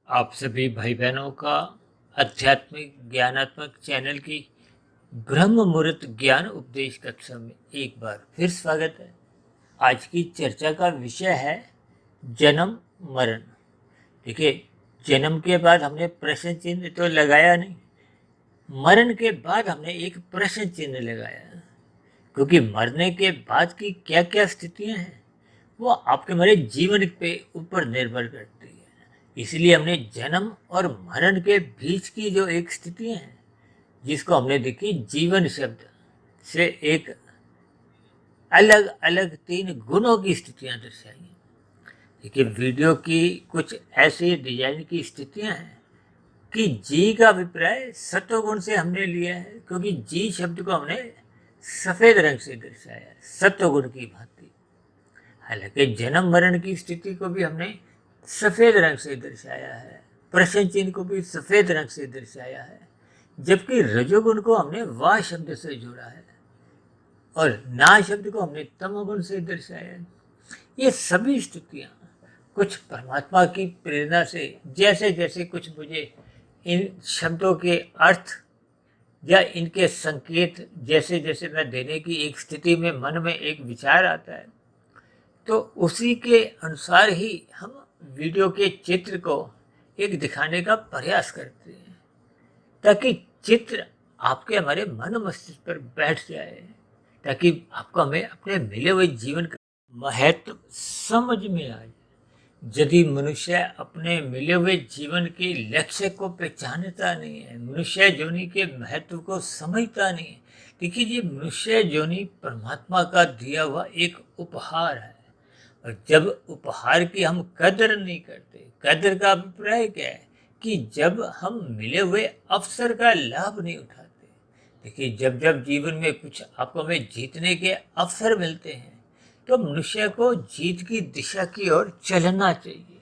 आप सभी भाई बहनों का आध्यात्मिक ज्ञानात्मक चैनल की ब्रह्म मुहूर्त ज्ञान उपदेश कक्षा में एक बार फिर स्वागत है। आज की चर्चा का विषय है जन्म मरण। देखिए, जन्म के बाद हमने प्रश्न चिन्ह तो लगाया नहीं, मरण के बाद हमने एक प्रश्न चिन्ह लगाया, क्योंकि मरने के बाद की क्या क्या स्थितियां हैं वो आपके हमारे जीवन पे ऊपर निर्भर करती है। इसलिए हमने जन्म और मरण के बीच की जो एक स्थितियां हैं, जिसको हमने देखी जीवन शब्द से एक अलग अलग 3 गुणों की स्थितियां दर्शाई हैं। देखिए, वीडियो की कुछ ऐसी डिजाइन की स्थितियां हैं कि जी का अभिप्राय सत्वगुण से हमने लिया है, क्योंकि जी शब्द को हमने सफेद रंग से दर्शाया है, सत्वगुण की भांति। हालांकि जन्म मरण की स्थिति को भी हमने सफेद रंग से दर्शाया है, प्रश्न चिन्ह को भी सफेद रंग से दर्शाया है, जबकि रजोगुण को हमने वाह शब्द से जोड़ा है और ना शब्द को हमने तमोगुण से दर्शाया है। ये सभी स्थितियां कुछ परमात्मा की प्रेरणा से, जैसे जैसे कुछ मुझे इन शब्दों के अर्थ या इनके संकेत जैसे जैसे मैं देने की एक स्थिति में मन में एक विचार आता है, तो उसी के अनुसार ही हम वीडियो के चित्र को एक दिखाने का प्रयास करते हैं, ताकि चित्र आपके हमारे मन मस्तिष्क पर बैठ जाए, ताकि आपको हमें अपने मिले हुए जीवन का महत्व समझ में आ जाए। यदि मनुष्य अपने मिले हुए जीवन के लक्ष्य को पहचानता नहीं है, मनुष्य जोनि के महत्व को समझता नहीं है। देखिए, ये मनुष्य जोनि परमात्मा का दिया हुआ एक उपहार है, और जब उपहार की हम कदर नहीं करते, कदर का अभिप्राय क्या है कि जब हम मिले हुए अवसर का लाभ नहीं उठाते। देखिए, जब जब जीवन में कुछ आपको हमें जीतने के अवसर मिलते हैं, तो मनुष्य को जीत की दिशा की ओर चलना चाहिए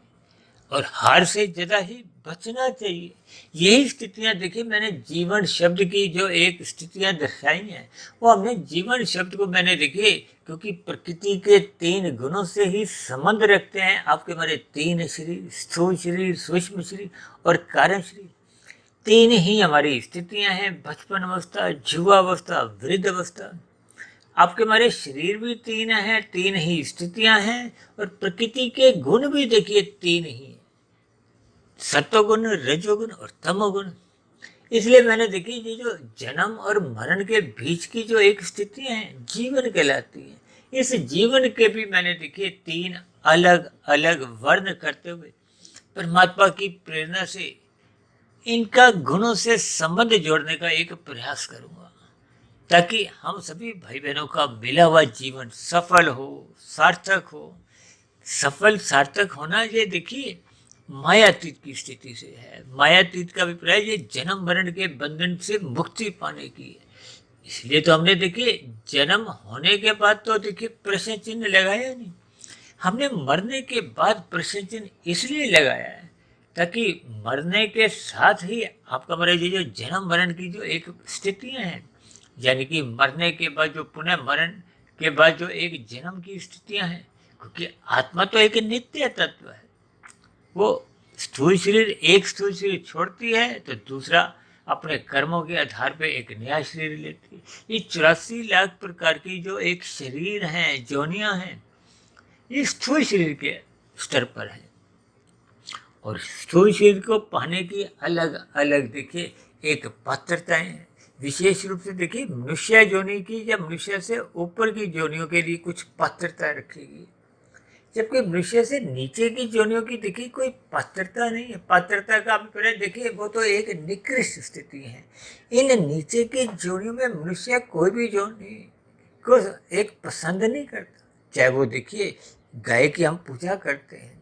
और हार से ज़्यादा ही बचना चाहिए। यही स्थितियां देखिए, मैंने जीवन शब्द की जो एक स्थितियां दर्शाई हैं, वो हमने जीवन शब्द को मैंने देखिए, क्योंकि प्रकृति के 3 गुणों से ही संबंध रखते हैं आपके हमारे 3 शरीर, स्थूल शरीर, सूक्ष्म शरीर और कारण शरीर। 3 ही हमारी स्थितियां हैं, बचपन अवस्था, युवावस्था, वृद्ध अवस्था। आपके हमारे शरीर भी 3 हैं, 3 ही स्थितियां हैं, और प्रकृति के गुण भी देखिए 3 ही हैं, सत्वगुण, रजोगुण और तमोगुण। इसलिए मैंने देखी, ये जो जन्म और मरण के बीच की जो एक स्थितियां हैं, जीवन कहलाती है। इस जीवन के भी मैंने देखिए 3 अलग अलग वर्ण करते हुए परमात्मा की प्रेरणा से इनका गुणों से संबंध जोड़ने का एक प्रयास करूंगा, ताकि हम सभी भाई बहनों का मिला हुआ जीवन सफल हो, सार्थक हो। सफल सार्थक होना, ये देखिए, मायातीत की स्थिति से है। मायातीत का अभिप्राय ये जन्म मरण के बंधन से मुक्ति पाने की है। इसलिए तो हमने देखिए जन्म होने के बाद तो देखिए प्रश्न चिन्ह लगाया नहीं, हमने मरने के बाद प्रश्न चिन्ह इसलिए लगाया है ताकि मरने के साथ ही आपका हमारे ये जो जन्म मरण की जो एक स्थितियां हैं, यानी कि मरने के बाद जो पुनः मरण के बाद जो एक जन्म की स्थितियां हैं, क्योंकि आत्मा तो एक नित्य तत्व है। वो स्थूल शरीर, एक स्थूल शरीर छोड़ती है तो दूसरा अपने कर्मों के आधार पे एक नया शरीर लेती है। ये 84 लाख प्रकार की जो एक शरीर हैं, जोनियां हैं, ये स्थूल शरीर के स्तर पर है। और स्थूल शरीर को पाने की अलग अलग देखिए एक पात्रताएं हैं। विशेष रूप से देखिए, मनुष्य जोनि की या मनुष्य से ऊपर की जोनियों के लिए कुछ पात्रता रखेगी, जबकि मनुष्य से नीचे की जोनियों की देखिए कोई पात्रता नहीं है। पात्रता का अभिप्राय देखिए, वो तो एक निकृष्ट स्थिति है। इन नीचे की जोनियों में मनुष्य कोई भी जोनी को एक पसंद नहीं करता। चाहे वो देखिए गाय की हम पूजा करते हैं,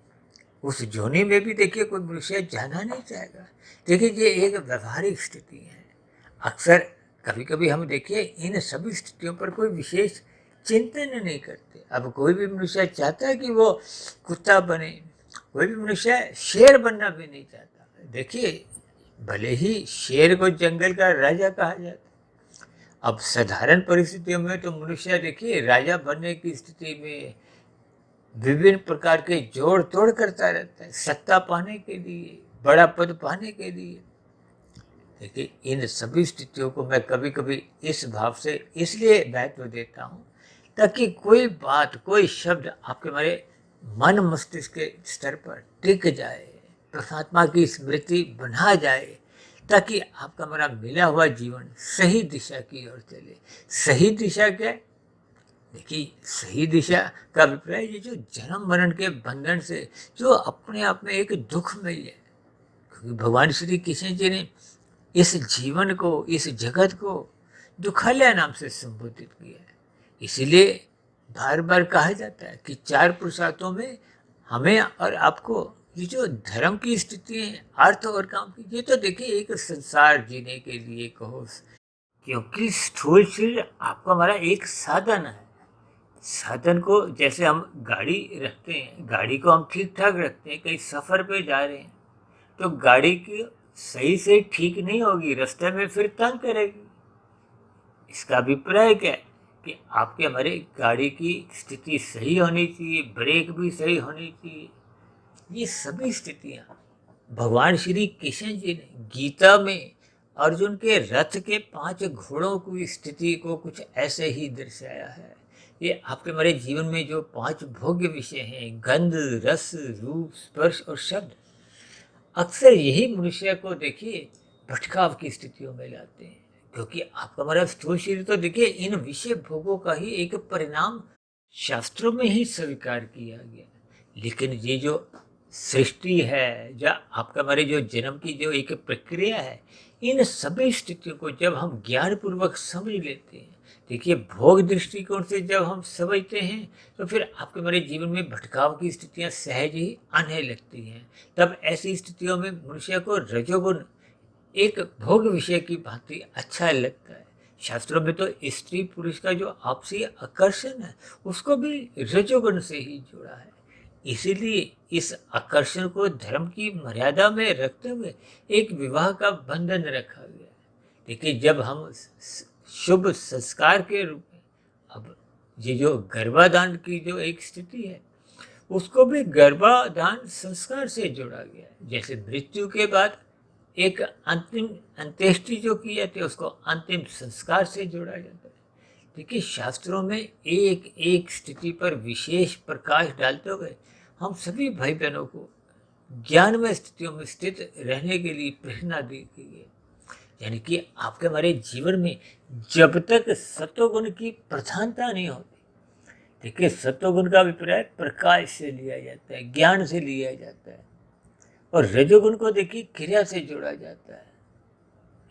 उस जोनी में भी देखिए कोई मनुष्य जाना नहीं चाहेगा। देखिए, ये एक व्यवहारिक स्थिति है। अक्सर कभी कभी हम देखिए इन सभी स्थितियों पर कोई विशेष चिंतन नहीं करते। अब कोई भी मनुष्य चाहता है कि वो कुत्ता बने, कोई भी मनुष्य शेर बनना भी नहीं चाहता। देखिए, भले ही शेर को जंगल का राजा कहा जाता है, अब साधारण परिस्थितियों में तो मनुष्य देखिए राजा बनने की स्थिति में विभिन्न प्रकार के जोड़ तोड़ करता रहता है, सत्ता पाने के लिए, बड़ा पद पाने के लिए। देखिए, इन सभी स्थितियों को मैं कभी कभी इस भाव से इसलिए महत्व देता हूँ ताकि कोई बात, कोई शब्द आपके मेरे मन मस्तिष्क के स्तर पर टिक जाए, परमात्मा की स्मृति बना जाए, ताकि आपका मेरा मिला हुआ जीवन सही दिशा की ओर चले। सही दिशा क्या है? देखिए, सही दिशा का अभिप्राय ये जो जन्म मरण के बंधन से जो अपने आप में एक दुख में है, क्योंकि भगवान श्री कृष्ण जी ने इस जीवन को, इस जगत को दुखालय नाम से संबोधित किया है। इसीलिए बार बार कहा जाता है कि 4 पुरुषार्थों में हमें और आपको ये जो धर्म की स्थिति है, अर्थ और काम की, ये तो देखिए एक संसार जीने के लिए कहो, क्योंकि स्थूल शरीर आपका हमारा एक साधन है। साधन को जैसे हम गाड़ी रखते हैं, गाड़ी को हम ठीक ठाक रखते हैं, कहीं सफ़र पे जा रहे हैं तो गाड़ी की सही से ठीक नहीं होगी, रास्ते में फिर तंग करेगी। इसका अभिप्राय क्या है कि आपके हमारे गाड़ी की स्थिति सही होनी चाहिए, ब्रेक भी सही होनी चाहिए। ये सभी स्थितियाँ भगवान श्री कृष्ण जी ने गीता में अर्जुन के रथ के 5 घोड़ों की स्थिति को कुछ ऐसे ही दर्शाया है। ये आपके हमारे जीवन में जो 5 भोग्य विषय हैं, गंध, रस, रूप, स्पर्श और शब्द, अक्सर यही मनुष्य को देखिए भटकाव की स्थितियों में लाते हैं। क्योंकि आपका हमारा स्थूल शरीर तो देखिए इन विषय भोगों का ही एक परिणाम शास्त्रों में ही स्वीकार किया गया। लेकिन ये जो सृष्टि है, या आपका हमारे जो जन्म की जो एक प्रक्रिया है, इन सभी स्थितियों को जब हम ज्ञान पूर्वक समझ लेते हैं, देखिए भोग दृष्टिकोण से जब हम समझते हैं, तो फिर आपके हमारे जीवन में भटकाव की स्थितियां सहज ही आने लगती हैं। तब ऐसी स्थितियों में मनुष्य को रजोगुण एक भोग विषय की भांति अच्छा लगता है। शास्त्रों में तो स्त्री पुरुष का जो आपसी आकर्षण है, उसको भी रजोगुण से ही जोड़ा है। इसीलिए इस आकर्षण को धर्म की मर्यादा में रखते हुए एक विवाह का बंधन रखा गया है। देखिए, जब हम शुभ संस्कार के रूप में, अब ये जो गर्भाधान की जो एक स्थिति है, उसको भी गर्भाधान संस्कार से जोड़ा गया है। जैसे मृत्यु के बाद एक अंतिम अंत्येष्टि जो की जाती है, उसको अंतिम संस्कार से जोड़ा जाता है। देखिए, शास्त्रों में एक एक स्थिति पर विशेष प्रकाश डालते हुए हम सभी भाई बहनों को ज्ञानमय स्थितियों में स्थित रहने के लिए प्रेरणा दी गई है। यानी कि आपके हमारे जीवन में जब तक सत्वगुण की प्रधानता नहीं होती, देखिए सत्वगुण का अभिप्राय प्रकाश से लिया जाता है, ज्ञान से लिया जाता है, और रजोगुण को देखिए क्रिया से जोड़ा जाता है,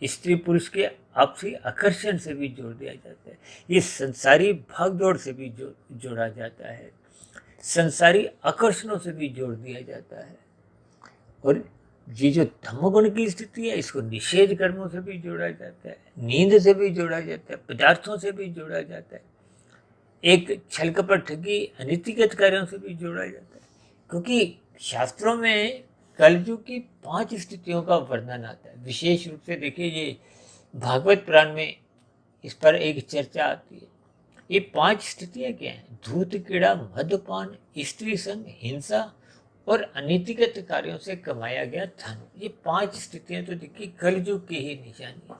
स्त्री पुरुष के आपसी आकर्षण से भी जोड़ दिया जाता है, ये संसारी भागदौड़ से भी जोड़ा जाता है, संसारी आकर्षणों से भी जोड़ दिया जाता है। और ये जो तमोगुण की स्थिति है, इसको निषेध कर्मों से भी जोड़ा जाता है, नींद से भी जोड़ा जाता है, पदार्थों से भी जोड़ा जाता है, एक छल कपट ठगी अनीतिगत कार्यों से भी जोड़ा जाता है। क्योंकि शास्त्रों में कलयुग की 5 स्थितियों का वर्णन आता है। विशेष रूप से देखिए, ये भागवत पुराण में इस पर एक चर्चा आती है। ये 5 स्थितियां क्या हैं? धूत, कीड़ा, मद्यपान, स्त्री संग, हिंसा और अनीतिगत कार्यों से कमाया गया धन। ये 5 स्थितियां तो देखिए कलयुग की ही निशानी है।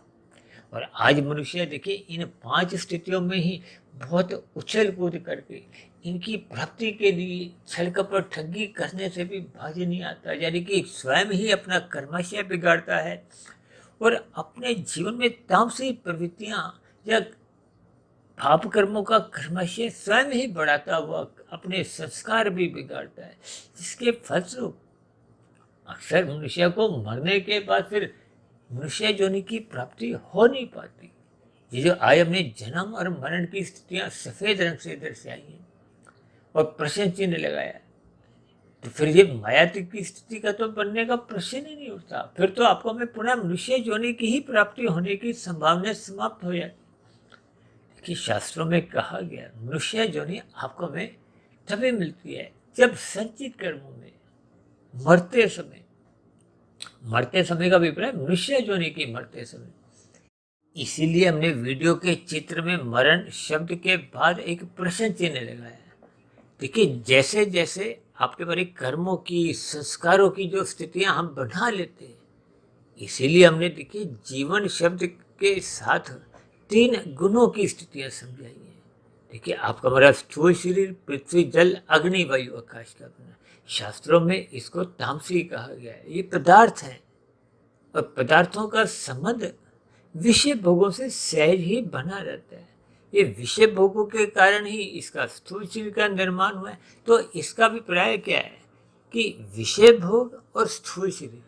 और आज मनुष्य देखिए इन 5 स्थितियों में ही बहुत उछल कूद करके इनकी प्राप्ति के लिए छल कपट ठगी करने से भी बाज नहीं आता। यानी कि स्वयं ही अपना कर्माशय बिगाड़ता है और अपने जीवन में तामसी प्रवृत्तियां या पाप कर्मों का कर्माशय स्वयं ही बढ़ाता हुआ अपने संस्कार भी बिगाड़ता है, जिसके फलस्वरूप अक्सर मनुष्य को मरने के बाद फिर मनुष्य योनि की प्राप्ति हो नहीं पाती। ये जो आज हमने जन्म और मरण की स्थितियां सफेद रंग से दर्शाई हैं और प्रश्न चिन्ह लगाया, तो फिर ये मायात्व की स्थिति का तो बनने का प्रश्न ही नहीं उठता। फिर तो आपको हमें पुनः मनुष्य योनि की ही प्राप्ति होने की संभावना समाप्त हो जाती। कि शास्त्रों में कहा गया मनुष्य योनि आपको में तभी मिलती है जब संचित कर्मों में मरते समय का अभिप्राय मनुष्य योनि की मरते समय। इसीलिए हमने वीडियो के चित्र में मरण शब्द के बाद एक प्रश्न चिन्ह लगाया। देखिए, जैसे जैसे आपके बड़े कर्मों की, संस्कारों की जो स्थितियां हम बना लेते हैं। इसीलिए हमने देखिए जीवन शब्द के साथ 3 गुणों की स्थितियां समझाई हैं। देखिए आपका हमारा स्थूल शरीर पृथ्वी, जल, अग्नि, वायु, आकाश का बना। शास्त्रों में इसको तामसी कहा गया है। ये पदार्थ हैं और पदार्थों का संबंध विषय भोगों से सहज ही बना रहता है। ये विषय भोगों के कारण ही इसका स्थूल शरीर का निर्माण हुआ है। तो इसका अभिप्राय क्या है कि विषय भोग और स्थूल शरीर,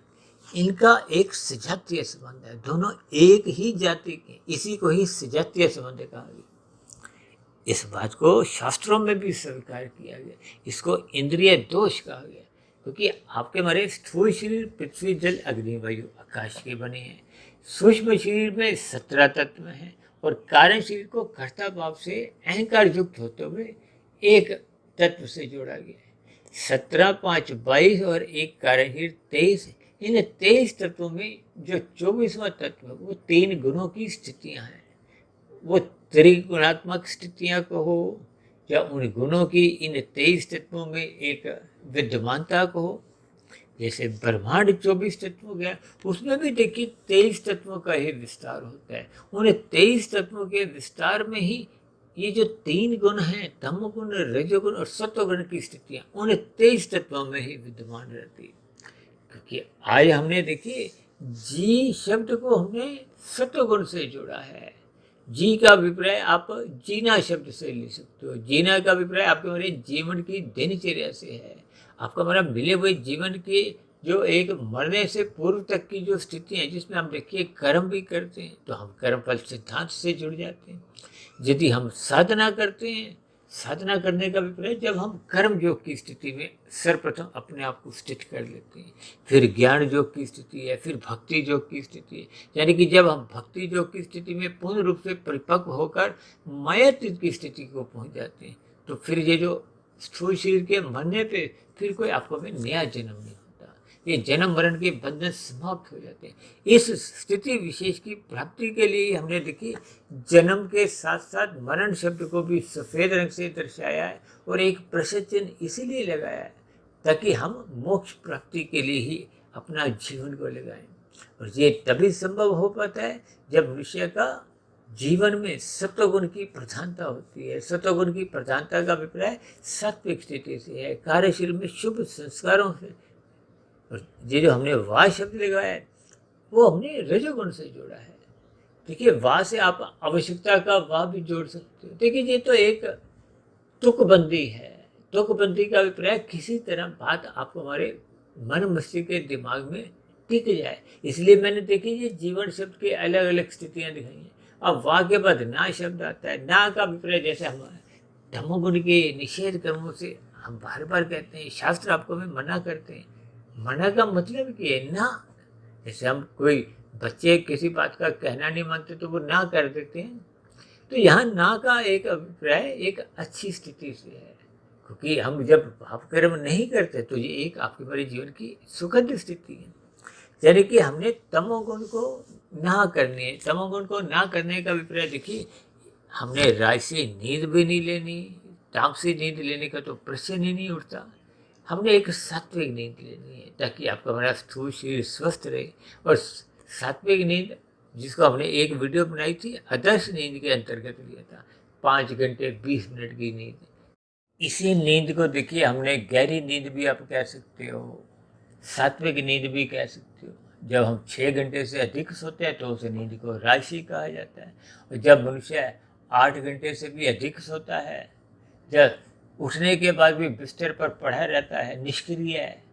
इनका एक सजातीय संबंध है। दोनों एक ही जाति के, इसी को ही सजातीय संबंध कहा गया। इस बात को शास्त्रों में भी स्वीकार किया गया। इसको इंद्रिय दोष कहा गया, क्योंकि आपके हमारे स्थूल शरीर पृथ्वी, जल, अग्नि, वायु, आकाश के बने हैं। सूक्ष्म शरीर में 17 तत्व हैं और कारण शरीर को कर्ता भाव से अहंकार युक्त होते हुए एक तत्व से जोड़ा गया है। 17, 5, 22 और एक कारण शरीर 23। इन 23 तत्वों में जो 24वां तत्व है वो 3 गुणों की स्थितियां हैं। वो त्रिगुणात्मक स्थितियां कहो या उन गुणों की इन 23 तत्वों में एक विद्यमानता कहो। जैसे ब्रह्मांड 24 तत्वों का, उसमें भी देखिए 23 तत्वों का ही विस्तार होता है। उन 23 तत्वों के विस्तार में ही ये जो 3 गुण हैं, तमोगुण, रजोगुण और सत्वगुण की स्थितियां, उन 23 तत्वों में ही विद्यमान रहती है। क्योंकि आज हमने देखिए जी शब्द को हमने सत्वगुण से जोड़ा है। जी का अभिप्राय आप जीना शब्द से ले सकते हो। जीना का अभिप्राय आपके हमारे जीवन की दिनचर्या से है। आपका हमारा मिले हुए जीवन के जो एक मरने से पूर्व तक की जो स्थिति है, जिसमें हम देखिए कर्म भी करते हैं, तो हम कर्म फल सिद्धांत से जुड़ जाते हैं। यदि हम साधना करते हैं, साधना करने का अभिप्राय जब हम कर्म योग की स्थिति में सर्वप्रथम अपने आप को स्थित कर लेते हैं, फिर ज्ञान योग की स्थिति है, फिर भक्ति योग की स्थिति है। यानी कि जब हम भक्ति योग की स्थिति में पूर्ण रूप से परिपक्व होकर मायातीत की स्थिति को पहुंच जाते हैं, तो फिर ये जो स्थूल शरीर के मरने पे फिर कोई आपको में नया जन्म नहीं होता। ये जन्म मरण के बंधन समाप्त हो जाते हैं। इस स्थिति विशेष की प्राप्ति के लिए हमने देखिए जन्म के साथ साथ मरण शब्द को भी सफेद रंग से दर्शाया है और एक प्रश्न चिन्ह इसीलिए लगाया है ताकि हम मोक्ष प्राप्ति के लिए ही अपना जीवन को लगाएं। और ये तभी संभव हो पाता है जब मनुष्य का जीवन में सत्वगुण की प्रधानता होती है। सत्वगुण की प्रधानता का अभिप्राय सात्विक स्थिति से है, कार्यशील में शुभ संस्कारों से। और ये जो हमने वाह शब्द लगाया है वो हमने रजोगुण से जोड़ा है। देखिए वाह से आप आवश्यकता का वाह भी जोड़ सकते हो। देखिए ये तो एक तुकबंदी है। तुकबंदी का अभिप्राय किसी तरह बात आपको हमारे मन मस्तिष्क के दिमाग में टिक जाए। इसलिए मैंने देखी ये जीवन शब्द की अलग अलग स्थितियां दिखाई हैं। अब वाह के बाद ना शब्द आता है। ना का अभिप्राय जैसे हम तमोगुण के निषेध कर्मों से हम बार बार कहते हैं, शास्त्र आपको में मना करते हैं। मना का मतलब क्या है? ना। जैसे हम कोई बच्चे किसी बात का कहना नहीं मानते तो वो ना कर देते हैं। तो यहाँ ना का एक अभिप्राय एक अच्छी स्थिति से है, क्योंकि हम जब पाप कर्म नहीं करते तो ये एक आपके हमारे जीवन की सुखद स्थिति है। यानी कि हमने तमोगुण को ना करनी है। तमोगुण को ना करने का अभिप्राय देखिए, हमने राजसी नींद भी नहीं लेनी। तामसी नींद लेने का तो प्रश्न ही नहीं उठता। हमने एक सात्विक नींद लेनी है ताकि आपका हमारा स्थूल शरीर स्वस्थ रहे। और सात्विक नींद जिसको हमने एक वीडियो बनाई थी आदर्श नींद के अंतर्गत लिया था, 5 घंटे 20 मिनट की नींद। इसी नींद को देखिए हमने गहरी नींद भी आप कह सकते हो, सात्विक नींद भी कह सकते हो। जब हम 6 घंटे से अधिक सोते हैं तो उस नींद को राजसी कहा जाता है। और जब मनुष्य 8 घंटे से भी अधिक सोता है, जब उठने के बाद भी बिस्तर पर पड़ा रहता है, निष्क्रिय है,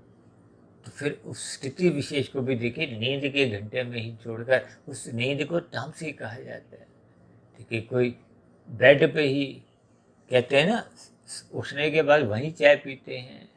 तो फिर उस स्थिति विशेष को भी देखिए नींद के घंटे में ही छोड़कर उस नींद को तामसी कहा जाता है। देखिए कोई बेड पे ही कहते हैं ना, उठने के बाद वहीं चाय पीते हैं,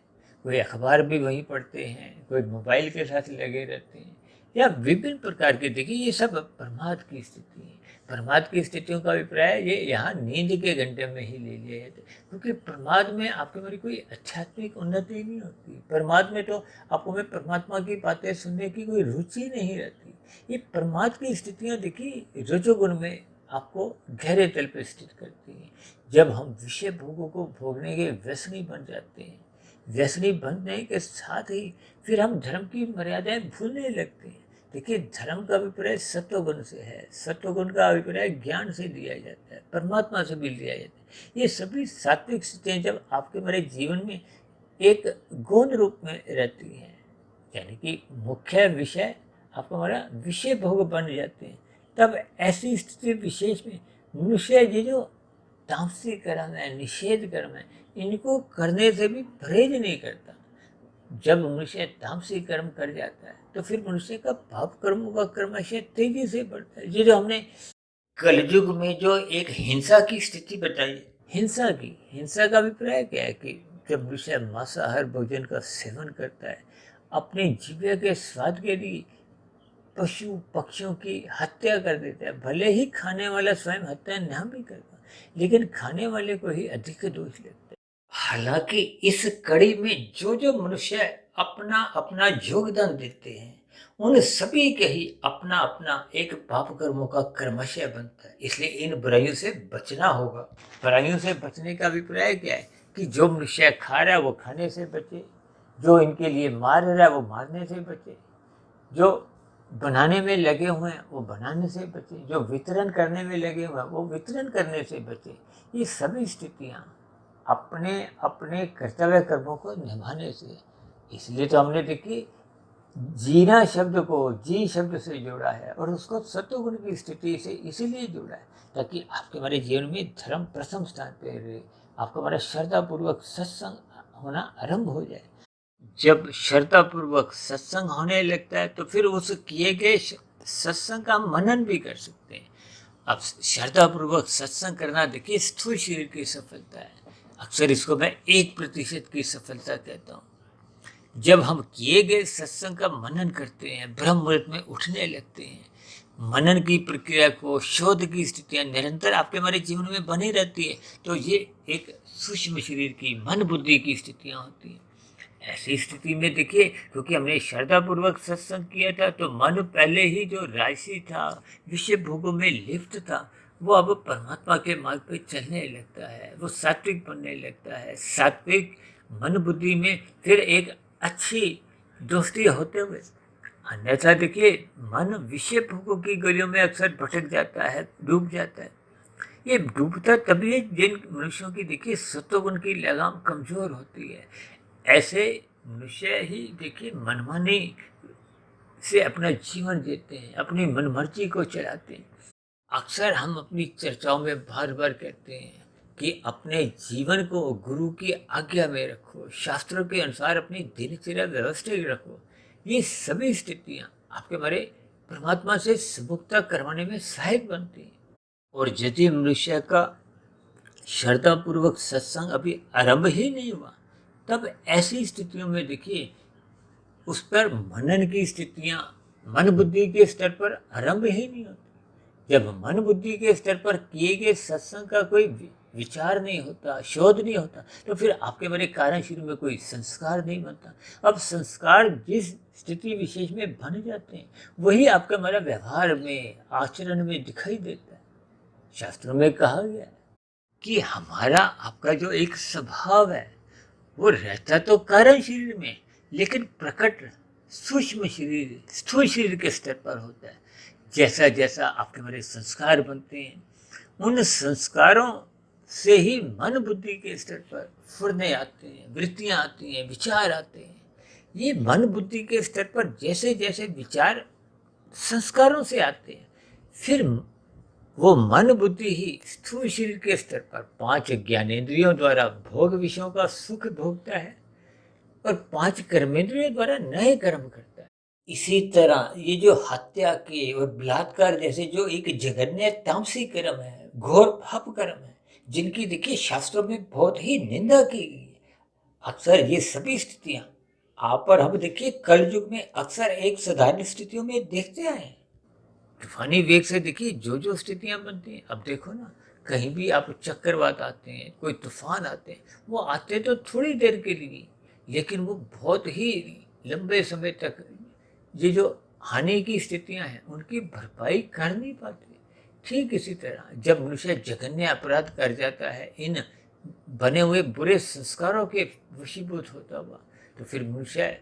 कोई अखबार भी वहीं पढ़ते हैं, कोई मोबाइल के साथ लगे रहते हैं, या विभिन्न प्रकार के। देखिए ये सब प्रमाद की स्थिति है। प्रमाद की स्थितियों का अभिप्राय ये यहाँ नींद के घंटे में ही ले लिया जाता है, क्योंकि प्रमाद में आपके मेरी कोई आध्यात्मिक उन्नति नहीं होती। प्रमाद में तो आपको में परमात्मा की बातें सुनने की कोई रुचि नहीं रहती। ये प्रमाद की स्थितियाँ देखिए रजोगुण में आपको गहरे तल पर स्थित करती हैं। जब हम विषय भोगों को भोगने के व्यसनी बन जाते हैं, व्यसनी बनने के साथ ही फिर हम धर्म की मर्यादाएं भूलने लगते हैं। देखिए, धर्म का अभिप्राय सत्वगुण से है, सत्वगुण का अभिप्राय ज्ञान से लिया जाता है, परमात्मा से भी लिया जाता है। ये सभी सात्विक स्थितियाँ जब आपके हमारे जीवन में एक गौण रूप में रहती हैं, यानी कि मुख्य विषय आपका हमारा विषय भोग बन जाते हैं, तब ऐसी स्थिति विशेष में मनुष्य ये जो तामसिक कर्म है, निषेध कर्म है, इनको करने से भी परहेज नहीं करता। जब मनुष्य तामसिक कर्म कर जाता है तो फिर मनुष्य का पाप कर्मों का क्रमशः तेजी से बढ़ता है। ये जो हमने कलयुग में जो एक हिंसा की स्थिति बताई है, हिंसा का अभिप्राय क्या है कि जब मनुष्य मांसाहार भोजन का सेवन करता है, अपने जीवन के स्वाद के लिए पशु पक्षियों की हत्या कर देता है। भले ही खाने वाला स्वयं हत्या ना भी करता, लेकिन खाने वाले को ही अधिक दोष लगता है। हालांकि इस कड़ी में जो जो मनुष्य अपना अपना योगदान देते हैं, उन सभी के ही अपना अपना एक पाप कर्मों का क्रमशः बनता है। इसलिए इन बुराइयों से बचना होगा। बुराइयों से बचने का अभिप्राय क्या है कि जो मनुष्य खा रहा है वो खाने से बचे, जो इनके लिए मार रहा है वो मारने से बचे, जो बनाने में लगे हुए हैं वो बनाने से बचे, जो वितरण करने में लगे हुए हैं वो वितरण करने से बचे। ये सभी स्थितियाँ अपने अपने कर्तव्य कर्मों को निभाने से। इसलिए तो हमने देखी जीना शब्द को जी शब्द से जोड़ा है और उसको सत्वगुण की स्थिति से इसीलिए जोड़ा है ताकि आपके हमारे जीवन में धर्म प्रथम स्थान पे रहे, आपका हमारा श्रद्धापूर्वक सत्संग होना आरंभ हो जाए। जब श्रद्धापूर्वक सत्संग होने लगता है तो फिर उस किए गए सत्संग का मनन भी कर सकते हैं। अब श्रद्धापूर्वक सत्संग करना देखिए स्थूल शरीर की सफलता है। अक्सर इसको मैं 1% की सफलता कहता हूँ। जब हम किए गए सत्संग का मनन करते हैं, ब्रह्म मुहूर्त में उठने लगते हैं, मनन की प्रक्रिया को शोध की स्थितियां निरंतर आपके हमारे जीवन में बनी रहती है, तो ये एक सूक्ष्म शरीर की मन बुद्धि की स्थितियां होती हैं। ऐसी स्थिति में देखिए, क्योंकि हमने श्रद्धापूर्वक सत्संग किया था तो मन पहले ही जो राशि था, विषय भोगों में लिप्त था, वो अब परमात्मा के मार्ग पे चलने लगता है, वो सात्विक बनने लगता है। सात्विक मन बुद्धि में फिर एक अच्छी दोस्ती होते हुए, अन्यथा देखिए मन विषय भोगों की गलियों में अक्सर भटक जाता है, डूब जाता है। ये डूबता तभी है जिन मनुष्यों की देखिए सत्वगुण की लगाम कमजोर होती है। ऐसे मनुष्य ही देखिए मनमानी से अपना जीवन जीते हैं, अपनी मनमर्जी को चलाते हैं। अक्सर हम अपनी चर्चाओं में बार बार कहते हैं कि अपने जीवन को गुरु की आज्ञा में रखो, शास्त्रों के अनुसार अपनी दिनचर्या व्यवस्थित रखो। ये सभी स्थितियाँ आपके हमारे परमात्मा से सुमुक्ता करवाने में सहायक बनती हैं। और यदि मनुष्य का श्रद्धापूर्वक सत्संग अभी आरंभ ही नहीं हुआ, तब ऐसी स्थितियों में देखिए उस पर मनन की स्थितियाँ मन बुद्धि के स्तर पर आरंभ ही नहीं होती। जब मन बुद्धि के स्तर पर किए गए सत्संग का कोई विचार नहीं होता, शोध नहीं होता, तो फिर आपके मेरे कारण शुरू में कोई संस्कार नहीं बनता। अब संस्कार जिस स्थिति विशेष में बन जाते हैं वही आपका हमारा व्यवहार में, आचरण में दिखाई देता है। शास्त्रों में कहा गया है कि हमारा आपका जो एक स्वभाव है वो रहता तो कारण शरीर में, लेकिन प्रकट सूक्ष्म शरीर, स्थूल शरीर के स्तर पर होता है। जैसा जैसा आपके हमारे संस्कार बनते हैं, उन संस्कारों से ही मन बुद्धि के स्तर पर फुर्ने आते हैं, वृत्तियां आती हैं, विचार आते हैं। ये मन बुद्धि के स्तर पर जैसे जैसे विचार संस्कारों से आते हैं, फिर वो मन बुद्धि ही स्थूल शरीर के स्तर पर 5 ज्ञानेंद्रियों द्वारा भोग विषयों का सुख भोगता है और 5 कर्मेंद्रियों द्वारा नए कर्म करता है। इसी तरह ये जो हत्या के और बलात्कार जैसे जो एक जघन्य तामसिक कर्म है, घोर पाप कर्म है, जिनकी देखिए शास्त्रों में बहुत ही निंदा की गई है, अक्सर ये सभी स्थितियां आप और हम देखिए कल युग में अक्सर एक साधारण स्थितियों में देखते आए हैं। तूफानी वेग से देखिए जो जो स्थितियां बनती हैं। अब देखो ना, कहीं भी आप चक्रवात आते हैं, कोई तूफान आते हैं, वो आते तो थोड़ी देर के लिए, लेकिन वो बहुत ही लंबे समय तक ये जो हानि की स्थितियां हैं उनकी भरपाई कर नहीं पाते। ठीक इसी तरह जब मनुष्य जघन्य अपराध कर जाता है इन बने हुए बुरे संस्कारों के वशीभूत होता हुआ, तो फिर मनुष्य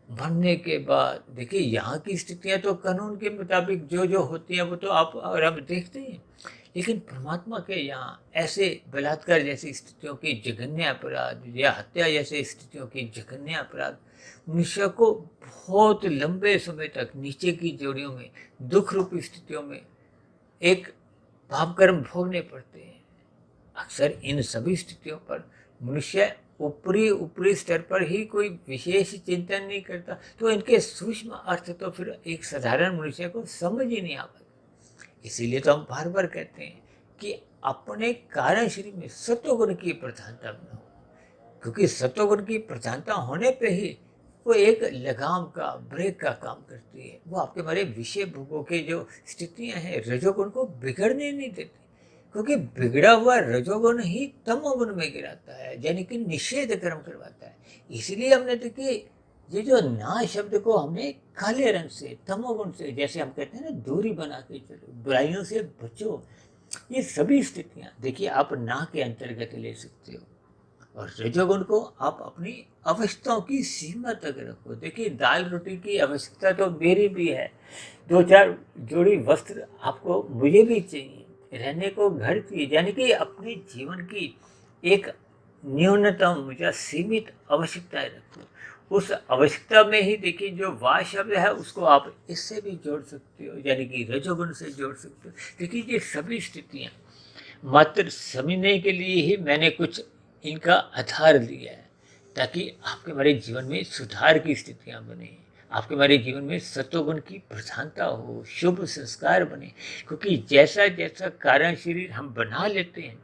मरने के बाद देखिए यहाँ की स्थितियाँ तो कानून के मुताबिक जो जो होती हैं वो तो आप और हम देखते हैं, लेकिन परमात्मा के यहाँ ऐसे बलात्कार जैसी स्थितियों की जघन्य अपराध या हत्या जैसे स्थितियों की जघन्य अपराध मनुष्य को बहुत लंबे समय तक नीचे की जोड़ियों में दुख रूपी स्थितियों में एक पाप कर्म भोगने पड़ते हैं। अक्सर इन सभी स्थितियों पर मनुष्य ऊपरी ऊपरी स्तर पर ही कोई विशेष चिंतन नहीं करता, तो इनके सूक्ष्म अर्थ तो फिर एक साधारण मनुष्य को समझ ही नहीं आ पाता। इसीलिए तो हम बार बार कहते हैं कि अपने कारण शरीर में सत्वगुण की प्रधानता बनाओ, क्योंकि सत्वगुण की प्रधानता होने पे ही वो एक लगाम का ब्रेक का काम करती है। वो आपके हमारे विषय भोगों के जो स्थितियां हैं रजोगुण को बिगड़ने नहीं देती, क्योंकि बिगड़ा हुआ रजोगुण ही तमोगुण में गिराता है, यानी कि निषेध कर्म करवाता है। इसलिए हमने देखिए ये जो ना शब्द को हमने काले रंग से तमोगुण से, जैसे हम कहते हैं ना, दूरी बना के चलो, बुराइयों से बचो। ये सभी स्थितियां देखिए आप ना के अंतर्गत ले सकते हो, और रजोगुण को आप अपनी आवश्यकताओं की सीमा तक रखो। देखिए दाल रोटी की आवश्यकता तो मेरी भी है, दो चार जोड़ी वस्त्र आपको मुझे भी चाहिए, रहने को घर चाहिए, यानी कि अपने जीवन की एक न्यूनतम या सीमित आवश्यकताएं रखो। उस आवश्यकता में ही देखिए जो वाह शब्द है उसको आप इससे भी जोड़ सकते हो, यानी कि रजोगुण से जोड़ सकते हो। देखिए ये सभी स्थितियाँ मात्र समझने के लिए ही मैंने कुछ इनका आधार लिया है, ताकि आपके हमारे जीवन में सुधार की स्थितियाँ बने, आपके हमारे जीवन में सत्वगुण की प्रधानता हो, शुभ संस्कार बने। क्योंकि जैसा जैसा कारण शरीर हम बना लेते हैं,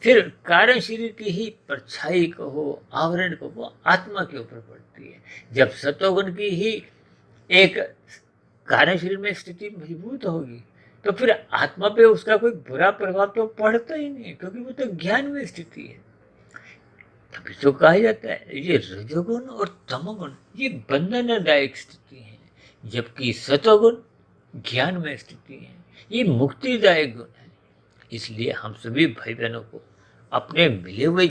फिर कारण शरीर की ही परछाई को हो, आवरण को वो आत्मा के ऊपर पड़ती है। जब सत्वगुण की ही एक कारण शरीर में स्थिति मजबूत होगी, तो फिर आत्मा पे उसका कोई बुरा प्रभाव तो पड़ता ही नहीं, क्योंकि वो तो ज्ञान में स्थिति है। तभी तो कहा जाता है ये रजोगुण और तमोगुण ये बंधनदायक स्थिति है, जबकि सतोगुण ज्ञान में स्थिति है, ये मुक्तिदायक गुण है। इसलिए हम सभी भाई बहनों को अपने मिले हुए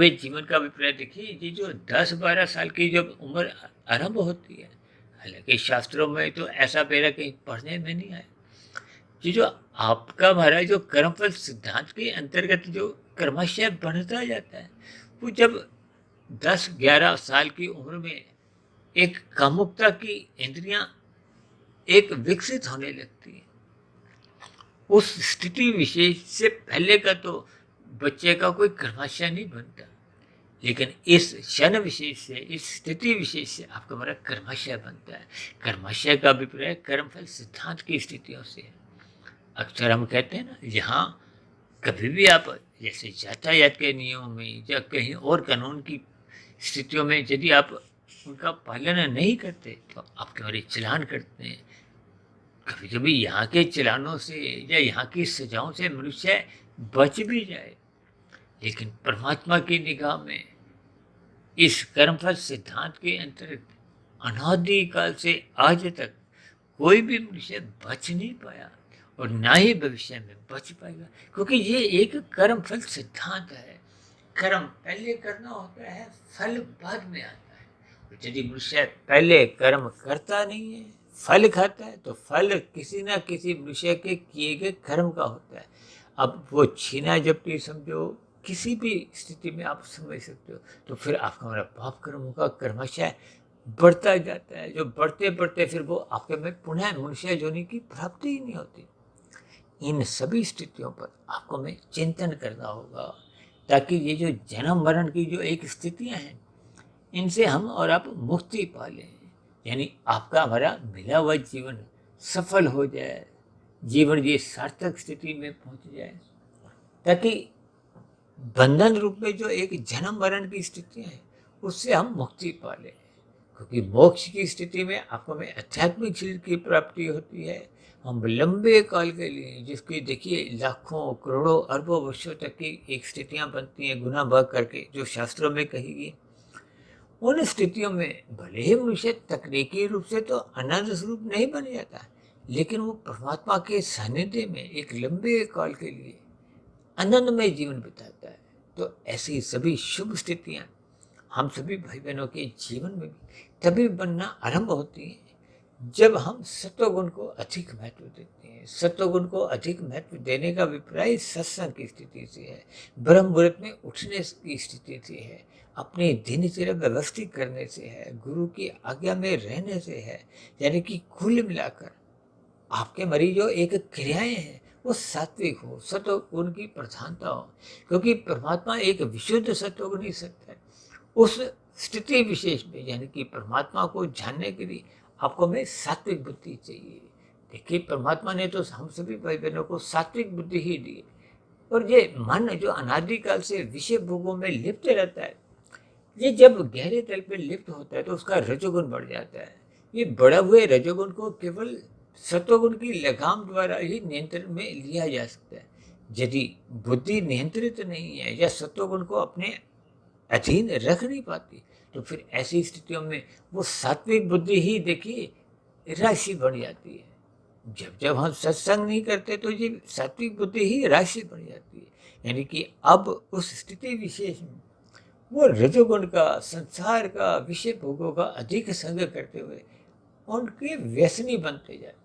जीवन का अभिप्राय देखिए, ये जो 10-12 साल की जब उम्र आरंभ होती है, हालांकि शास्त्रों में तो ऐसा मेरा कहीं पढ़ने में नहीं आया, ये जो आपका हमारा जो कर्मफल सिद्धांत के अंतर्गत जो क्रमशः बढ़ता जाता है, वो जब 10-11 साल की उम्र में एक कामुकता की इंद्रियां एक विकसित होने लगती है। उस स्थिति विशेष से पहले का तो बच्चे का कोई कर्मशः नहीं बनता, लेकिन इस क्षण विशेष से, इस स्थिति विशेष से आपका हमारा कर्मशः बनता है। कर्मशः का अभिप्राय कर्मफल सिद्धांत की स्थितियों से है। अक्सर हम कहते हैं ना, यहाँ कभी भी आप जैसे यातायात के नियमों में या कहीं और कानून की स्थितियों में यदि आप उनका पालन नहीं करते तो आपके हमारे चलान करते हैं। कभी कभी यहाँ के चलानों से या यहाँ की सजाओं से मनुष्य बच भी जाए, लेकिन परमात्मा की निगाह में इस कर्मफल सिद्धांत के अंतर्गत अनादि काल से आज तक कोई भी मनुष्य बच नहीं पाया और ना ही भविष्य में बच पाएगा, क्योंकि ये एक कर्मफल सिद्धांत है। कर्म पहले करना होता है, फल बाद में आता है। यदि मनुष्य पहले कर्म करता नहीं है, फल खाता है, तो फल किसी ना किसी मनुष्य के किए गए कर्म का होता है। अब वो छीना झपटी समझो, किसी भी स्थिति में आप समझ सकते हो, तो फिर आपका हमारा पाप कर्मों का क्रमशः बढ़ता जाता है, जो बढ़ते बढ़ते फिर वो आपके में पुनः मनुष्य योनि की प्राप्ति ही नहीं होती। इन सभी स्थितियों पर आपको में चिंतन करना होगा, ताकि ये जो जन्म मरण की जो एक स्थितियां हैं, इनसे हम और आप मुक्ति पा लें, यानी आपका हमारा मिला हुआ जीवन सफल हो जाए, जीवन ये सार्थक स्थिति में पहुंच जाए, ताकि बंधन रूप में जो एक जन्म मरण की स्थितियां हैं उससे हम मुक्ति पा लें। क्योंकि मोक्ष की स्थिति में आपको में आध्यात्मिक शरीर की प्राप्ति होती है। हम लंबे काल के लिए, जिसकी देखिए लाखों करोड़ों अरबों वर्षों तक की एक स्थितियां बनती हैं गुना भाग करके, जो शास्त्रों में कही गई, उन स्थितियों में भले ही मनुष्य तकनीकी रूप से तो अनंत स्वरूप नहीं बन जाता, लेकिन वो परमात्मा के सानिध्य में एक लंबे काल के लिए आनंदमय जीवन बिताता है। तो ऐसी सभी शुभ स्थितियाँ हम सभी भाई बहनों के जीवन में भी तभी बनना आरंभ होती है जब हम सत्वगुण को अधिक महत्व देते हैं। सत्वगुण को अधिक महत्व देने का अभिप्राय सत्संग की स्थिति से है, ब्रह्म मुहूर्त में उठने की स्थिति से है, अपनी दिनचर्या व्यवस्थित करने से है, गुरु की आज्ञा में रहने से है। यानी कि कुल मिलाकर आपके मरीजों एक क्रियाएं हैं वो सात्विक हो, सत्वगुण की प्रधानता हो, क्योंकि परमात्मा एक विशुद्ध सत्वगुण ही सत्य है। उस स्थिति विशेष में यानी कि परमात्मा को जानने के लिए आपको में सात्विक बुद्धि चाहिए। देखिए, परमात्मा ने तो हम सभी भाई बहनों को सात्विक बुद्धि ही दी है। और ये मन जो अनादिकाल से विषय भोगों में लिप्त रहता है, ये जब गहरे तल पे लिप्त होता है तो उसका रजोगुण बढ़ जाता है। ये बढ़े हुए रजोगुण को केवल सत्वगुण की लगाम द्वारा ही नियंत्रण में लिया जा सकता है। यदि बुद्धि नियंत्रित नहीं है या सत्वगुण को अपने अधीन रख नहीं पाती, तो फिर ऐसी स्थितियों में वो सात्विक बुद्धि ही देखिए राशि बढ़ जाती है। जब जब हम सत्संग नहीं करते तो ये सात्विक बुद्धि ही राशि बढ़ जाती है। यानी कि अब उस स्थिति विशेष में वो रजोगुण का, संसार का, विषय भोगों का अधिक संग करते हुए उनके व्यसनी बनते जाते।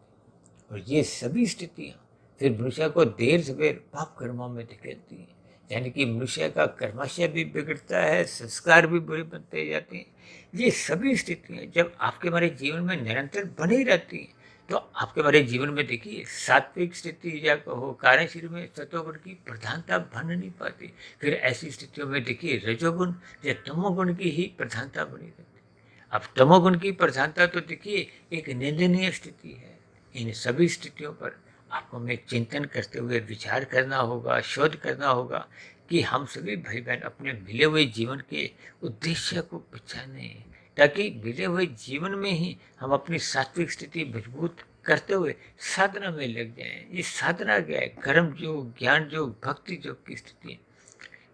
और ये सभी स्थितियाँ फिर मनुष्य को देर सवेर पाप कर्मों में धकेलती हैं। यानी कि मनुष्य का कर्माशय भी बिगड़ता है, संस्कार भी बुरे बनते जाते हैं। ये सभी स्थितियाँ जब आपके हमारे जीवन में निरंतर बनी रहती हैं तो आपके हमारे जीवन में देखिए सात्विक स्थिति या कहो कार्यशील में सत्वगुण की प्रधानता बन नहीं पाती। फिर ऐसी स्थितियों में देखिए रजोगुण या तमोगुण की ही प्रधानता बनी रहती है। अब तमोगुण की प्रधानता तो देखिए एक निंदनीय स्थिति है। इन सभी स्थितियों पर आपको हमें चिंतन करते हुए विचार करना होगा, शोध करना होगा कि हम सभी भाई बहन अपने मिले हुए जीवन के उद्देश्य को पहचाने, ताकि मिले हुए जीवन में ही हम अपनी सात्विक स्थिति मजबूत करते हुए साधना में लग जाएं। ये साधना क्या है? कर्म योग, ज्ञान योग, भक्ति योग की स्थिति है।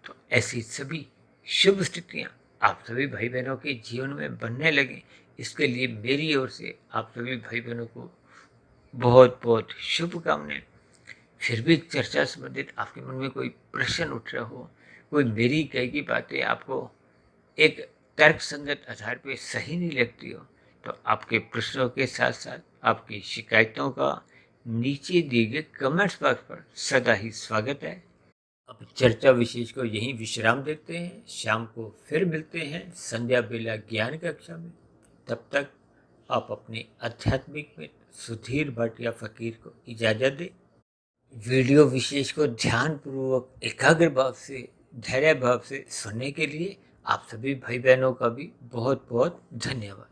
तो ऐसी सभी शुभ स्थितियाँ आप सभी भाई बहनों के जीवन में बनने लगे, इसके लिए मेरी ओर से आप सभी भाई बहनों को बहुत बहुत शुभकामनाएं। फिर भी चर्चा संबंधित आपके मन में कोई प्रश्न उठ रहा हो, कोई मेरी कही की बातें आपको एक तर्क संगत आधार पे सही नहीं लगती हो, तो आपके प्रश्नों के साथ साथ आपकी शिकायतों का नीचे दिए गए कमेंट्स बॉक्स पर सदा ही स्वागत है। अब चर्चा विशेष को यहीं विश्राम देते हैं। शाम को फिर मिलते हैं संध्या बेला ज्ञान कक्षा में। तब तक आप अपने आध्यात्मिक में सुधीर भाटिया फकीर को इजाज़त दें। वीडियो विशेष को ध्यानपूर्वक एकाग्र भाव से, धैर्य भाव से सुनने के लिए आप सभी भाई बहनों का भी बहुत बहुत धन्यवाद।